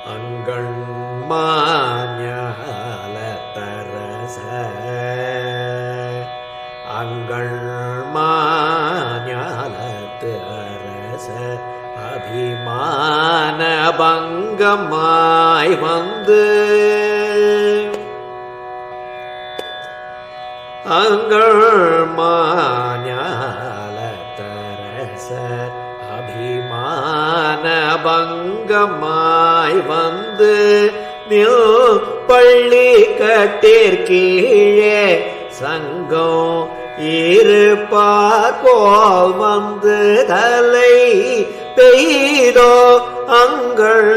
அங்கண் மாஞாலத்தரச அங்கண் மாஞாலத்து அரச அபிமான பங்கமாய் வந்து அங்கண் மாஞாலத்தரச அபிமான பங்கமாய் வந்து நில் பள்ளி கட்டிற்கீழே சங்கம் இருப்பார் போல் வந்து தலை பெய்தோ அங்கள்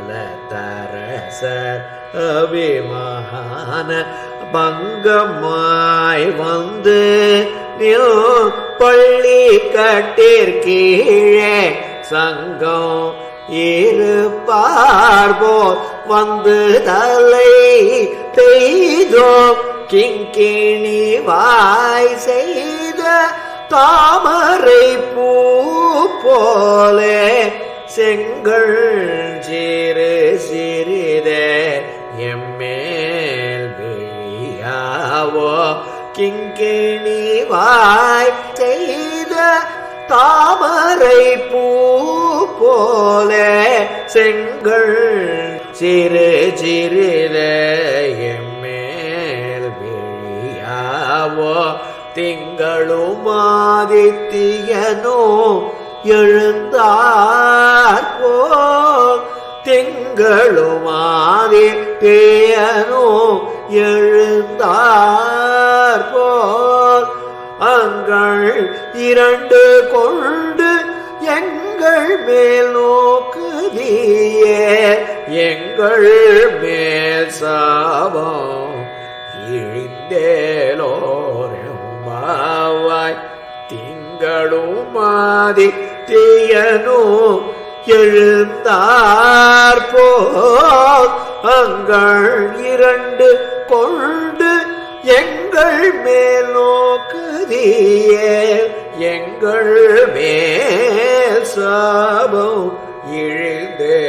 மாஞாலத்தரச அபிமான பங்கமாய் வந்து நில் பள்ளி கட்டிற்கீழே சங்கம் இருப்பார் போல் வந்து தலை பெய்தோ கிங்கிணி வாய் செய்த தாமரை பூ போலே செங்கல் சிறு சிறிதே எம்மேல் விழியாவோ கிங்கிணி வாய் செய்த தாமரை பூ போலே செங்கல் சிறு சிறிதே எம்மேல் விழியாவோ திங்களும் ஆதித்யனோ எழுந்தார் போல் திங்களும் ஆதித்யனோ எழுந்தார் போல் அங்கள் இரண்டு கொண்டு எங்கள் மேல் நோக்குதியே எங்கள் மேல் சாபம் இழிந்தேலோரெம்பாவாய் திங்களும் ஆதித்யனோ எழுந்தார் போல் அங்கள் இரண்டு கொண்டு எங்கள் மேல் நோக்குதியே எங்கள் மேல் சாபம் இழிந்தே